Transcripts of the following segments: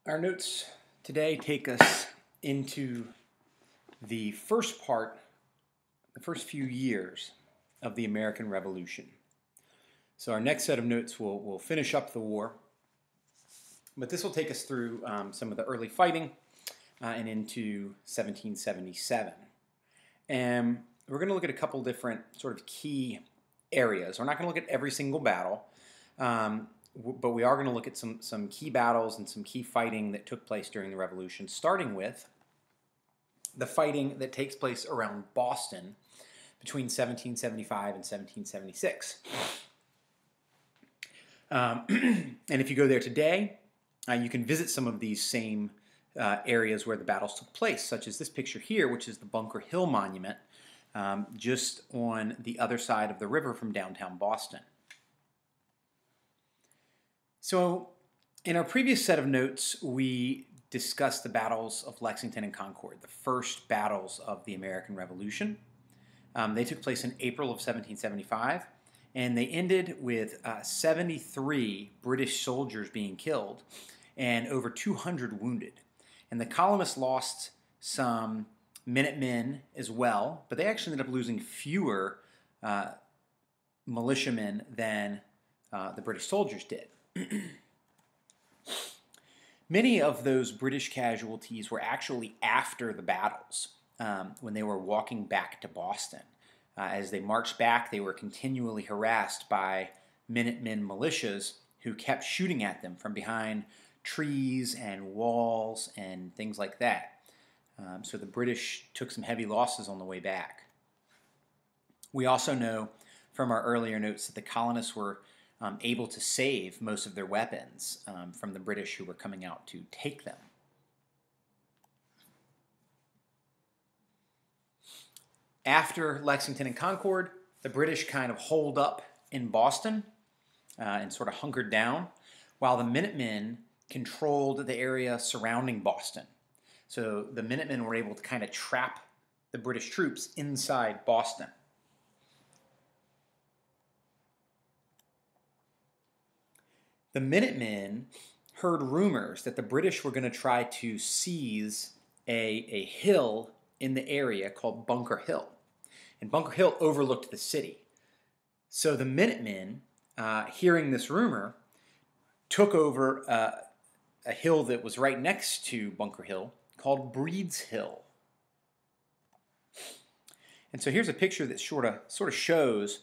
Our notes today take us into the first part, the first few years of the American Revolution. So our next set of notes will finish up the war, but this will take us through some of the early fighting and into 1777. And we're going to look at a couple different sort of key areas. We're not going to look at every single battle, but we are going to look at some key battles and some key fighting that took place during the Revolution, starting with the fighting that takes place around Boston between 1775 and 1776. And if you go there today, you can visit some of these same areas where the battles took place, such as this picture here, which is the Bunker Hill Monument, just on the other side of the river from downtown Boston. So in our previous set of notes, we discussed the battles of Lexington and Concord, the first battles of the American Revolution. They took place in April of 1775, and they ended with 73 British soldiers being killed and over 200 wounded. And the colonists lost some Minutemen as well, but they actually ended up losing fewer militiamen than the British soldiers did. Many of those British casualties were actually after the battles, when they were walking back to Boston. As they marched back, they were continually harassed by Minutemen militias who kept shooting at them from behind trees and walls and things like that. So the British took some heavy losses on the way back. We also know from our earlier notes that the colonists were able to save most of their weapons from the British who were coming out to take them. After Lexington and Concord, the British kind of holed up in Boston and sort of hunkered down, while the Minutemen controlled the area surrounding Boston. So the Minutemen were able to kind of trap the British troops inside Boston. The Minutemen heard rumors that the British were going to try to seize a hill in the area called Bunker Hill. And Bunker Hill overlooked the city. So the Minutemen, hearing this rumor, took over a hill that was right next to Bunker Hill called Breed's Hill. And so here's a picture that sort of shows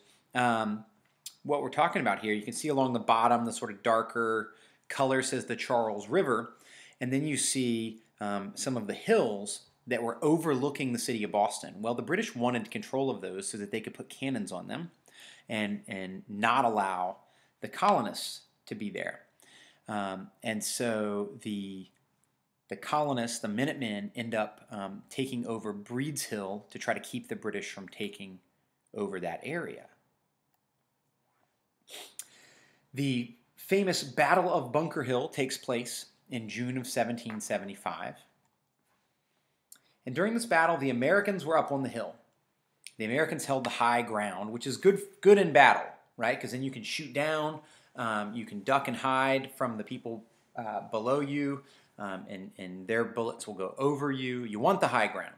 what we're talking about here. You can see along the bottom the sort of darker color says the Charles River, and then you see some of the hills that were overlooking the city of Boston. Well, the British wanted control of those so that they could put cannons on them and not allow the colonists to be there. And so the colonists, the Minutemen, end up taking over Breed's Hill to try to keep the British from taking over that area. The famous Battle of Bunker Hill takes place in June of 1775. And during this battle, the Americans were up on the hill. The Americans held the high ground, which is good in battle, right? Because then you can shoot down, you can duck and hide from the people below you, and their bullets will go over you. You want the high ground.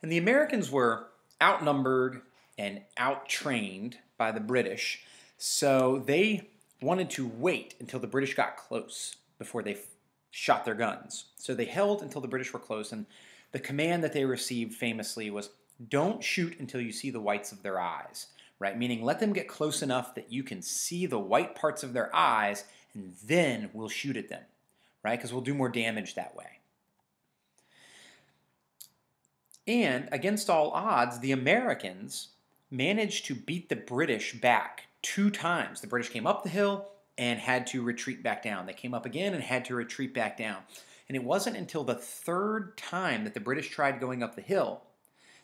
And the Americans were outnumbered and out-trained by the British, so they wanted to wait until the British got close before they shot their guns. So they held until the British were close, and the command that they received famously was, don't shoot until you see the whites of their eyes, right? Meaning let them get close enough that you can see the white parts of their eyes, and then we'll shoot at them, right? Because we'll do more damage that way. And against all odds, the Americans managed to beat the British back 2 times. The British came up the hill and had to retreat back down. They came up again and had to retreat back down. And it wasn't until the 3rd time that the British tried going up the hill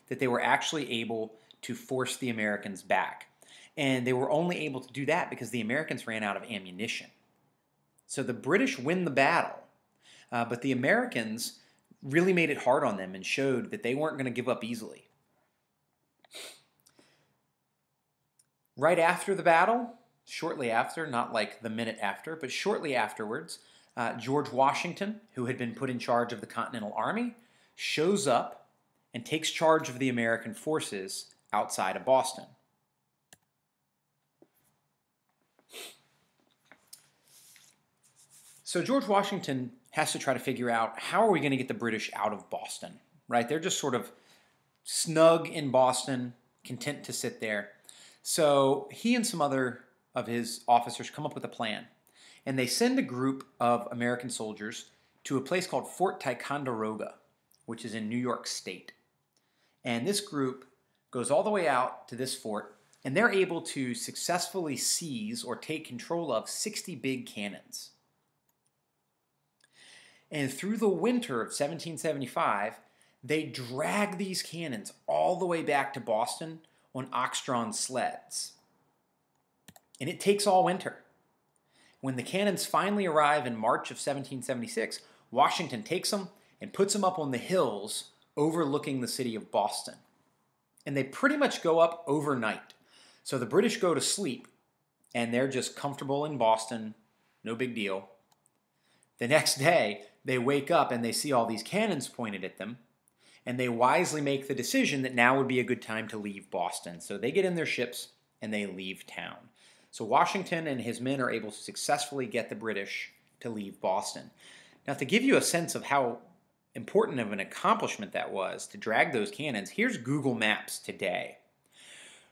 that they were actually able to force the Americans back. And they were only able to do that because the Americans ran out of ammunition. So the British win the battle, but the Americans really made it hard on them and showed that they weren't going to give up easily. Right after the battle, shortly after, not like the minute after, but shortly afterwards, George Washington, who had been put in charge of the Continental Army, shows up and takes charge of the American forces outside of Boston. So George Washington has to try to figure out, how are we going to get the British out of Boston, right? They're just sort of snug in Boston, content to sit there. So he and some other of his officers come up with a plan. And they send a group of American soldiers to a place called Fort Ticonderoga, which is in New York State. And this group goes all the way out to this fort, and they're able to successfully seize or take control of 60 big cannons. And through the winter of 1775, they drag these cannons all the way back to Boston on ox-drawn sleds. And it takes all winter. When the cannons finally arrive in March of 1776, Washington takes them and puts them up on the hills overlooking the city of Boston. And they pretty much go up overnight. So the British go to sleep, and they're just comfortable in Boston, no big deal. The next day, they wake up and they see all these cannons pointed at them, and they wisely make the decision that now would be a good time to leave Boston. So they get in their ships and they leave town. So Washington and his men are able to successfully get the British to leave Boston. Now, to give you a sense of how important of an accomplishment that was to drag those cannons, here's Google Maps today.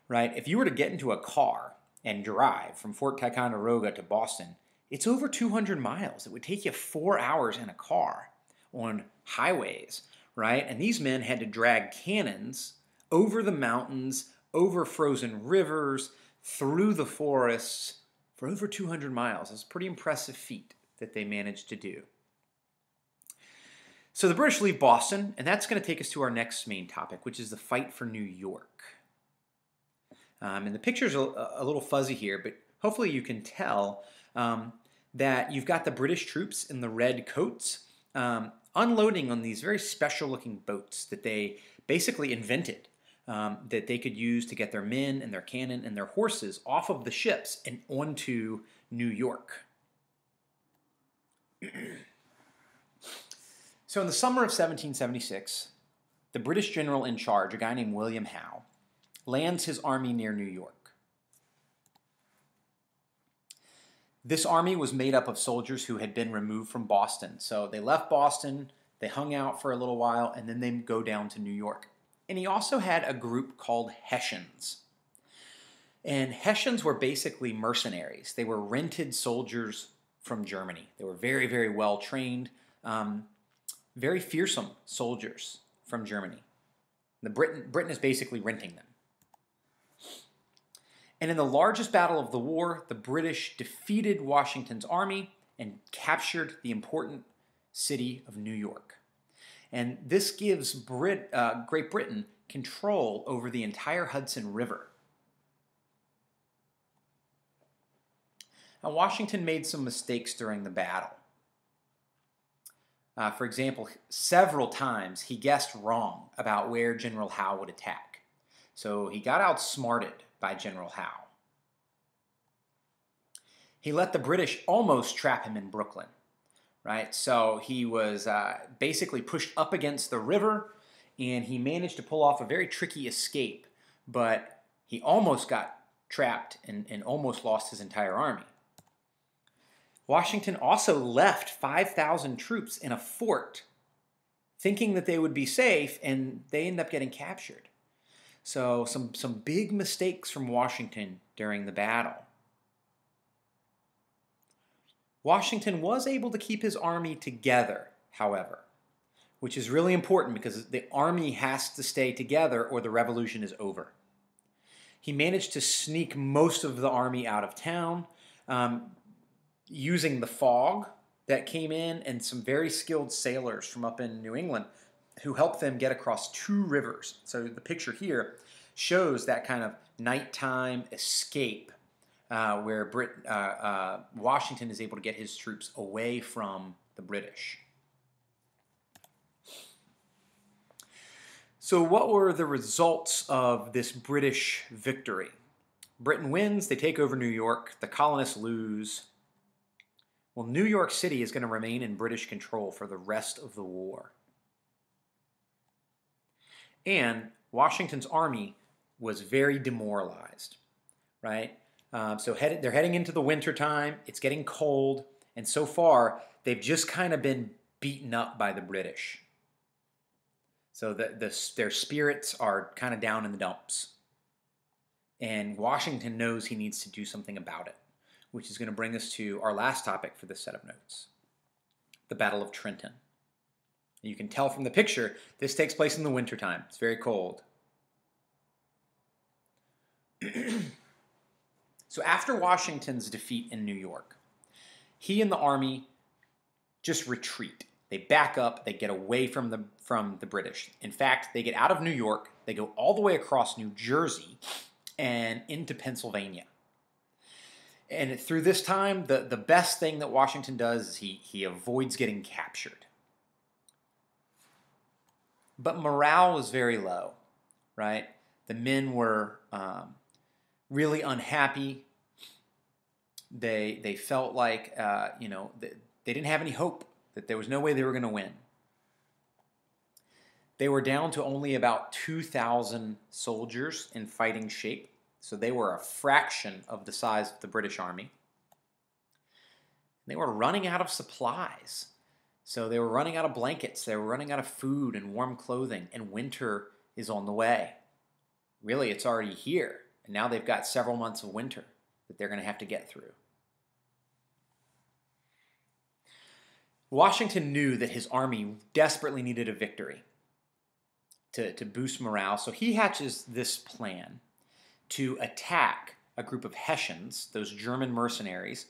Right? If you were to get into a car and drive from Fort Ticonderoga to Boston, it's over 200 miles. It would take you 4 hours in a car on highways, right? And these men had to drag cannons over the mountains, over frozen rivers, through the forests for over 200 miles. It's a pretty impressive feat that they managed to do. So the British leave Boston, and that's going to take us to our next main topic, which is the fight for New York. And the picture's a little fuzzy here, but hopefully you can tell that you've got the British troops in the red coats unloading on these very special-looking boats that they basically invented, that they could use to get their men and their cannon and their horses off of the ships and onto New York. So in the summer of 1776, the British general in charge, a guy named William Howe, lands his army near New York. This army was made up of soldiers who had been removed from Boston. So they left Boston, they hung out for a little while, and then they go down to New York. And he also had a group called Hessians. And Hessians were basically mercenaries. They were rented soldiers from Germany. They were very, very well trained, very fearsome soldiers from Germany. Britain is basically renting them. And in the largest battle of the war, the British defeated Washington's army and captured the important city of New York. And this gives Great Britain control over the entire Hudson River. Now, Washington made some mistakes during the battle. For example, several times he guessed wrong about where General Howe would attack. So he got outsmarted by General Howe. He let the British almost trap him in Brooklyn, right? So he was basically pushed up against the river, and he managed to pull off a very tricky escape, but he almost got trapped and almost lost his entire army. Washington also left 5,000 troops in a fort, thinking that they would be safe, and they end up getting captured. So some big mistakes from Washington during the battle. Washington was able to keep his army together, however, which is really important because the army has to stay together or the revolution is over. He managed to sneak most of the army out of town using the fog that came in and some very skilled sailors from up in New England who helped them get across 2 rivers. So the picture here shows that kind of nighttime escape where Washington is able to get his troops away from the British. So what were the results of this British victory? Britain wins, they take over New York, the colonists lose. Well, New York City is going to remain in British control for the rest of the war. And Washington's army was very demoralized, right? They're heading into the winter time. It's getting cold. And so far, they've just kind of been beaten up by the British. So their spirits are kind of down in the dumps. And Washington knows he needs to do something about it, which is going to bring us to our last topic for this set of notes, the Battle of Trenton. You can tell from the picture, this takes place in the wintertime. It's very cold. So after Washington's defeat in New York, he and the army just retreat. They back up, they get away from the British. In fact, they get out of New York, they go all the way across New Jersey and into Pennsylvania. And through this time, the best thing that Washington does is he avoids getting captured. But morale was very low, right? The men were really unhappy. They felt like, they didn't have any hope, that there was no way they were going to win. They were down to only about 2,000 soldiers in fighting shape, so they were a fraction of the size of the British army. They were running out of supplies. So they were running out of blankets, they were running out of food and warm clothing, and winter is on the way. Really, it's already here, and now they've got several months of winter that they're going to have to get through. Washington knew that his army desperately needed a victory to boost morale, so he hatches this plan to attack a group of Hessians, those German mercenaries,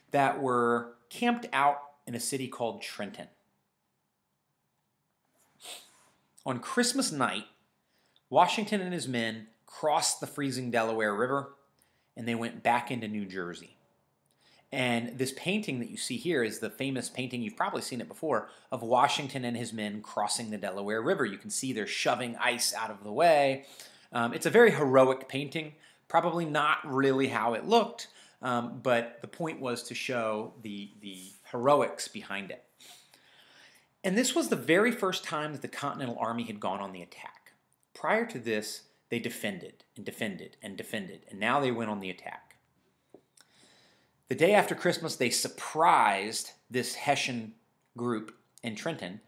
that were camped out in a city called Trenton. On Christmas night, Washington and his men crossed the freezing Delaware River, and they went back into New Jersey. And this painting that you see here is the famous painting, you've probably seen it before, of Washington and his men crossing the Delaware River. You can see they're shoving ice out of the way. It's a very heroic painting, probably not really how it looked, but the point was to show the heroics behind it. And this was the very first time that the Continental Army had gone on the attack. Prior to this, they defended and defended and defended, and now they went on the attack. The day after Christmas, they surprised this Hessian group in Trenton.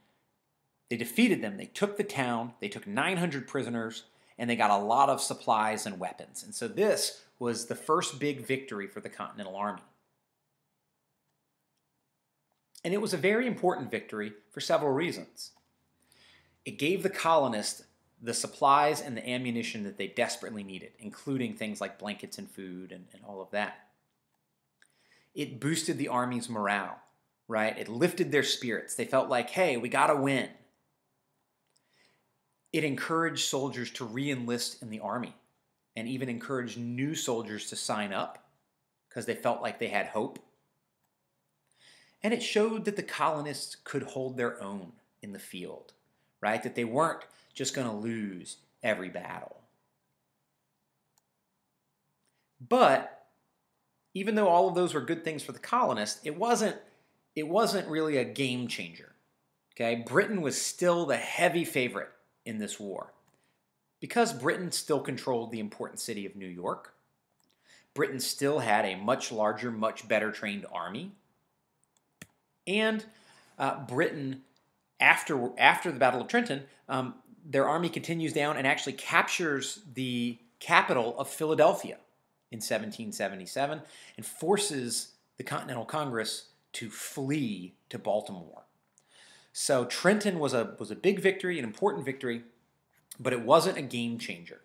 They defeated them. They took the town. They took 900 prisoners, and they got a lot of supplies and weapons. And so this was the first big victory for the Continental Army. And it was a very important victory for several reasons. It gave the colonists the supplies and the ammunition that they desperately needed, including things like blankets and food and all of that. It boosted the army's morale, right? It lifted their spirits. They felt like, hey, we got to win. It encouraged soldiers to re-enlist in the army and even encouraged new soldiers to sign up because they felt like they had hope. And it showed that the colonists could hold their own in the field, right? That they weren't just going to lose every battle. But even though all of those were good things for the colonists, it wasn't really a game changer. Okay? Britain was still the heavy favorite in this war. Because Britain still controlled the important city of New York, Britain still had a much larger, much better trained army. And Britain, after the Battle of Trenton, their army continues down and actually captures the capital of Philadelphia in 1777 and forces the Continental Congress to flee to Baltimore. So Trenton was a big victory, an important victory, but it wasn't a game changer.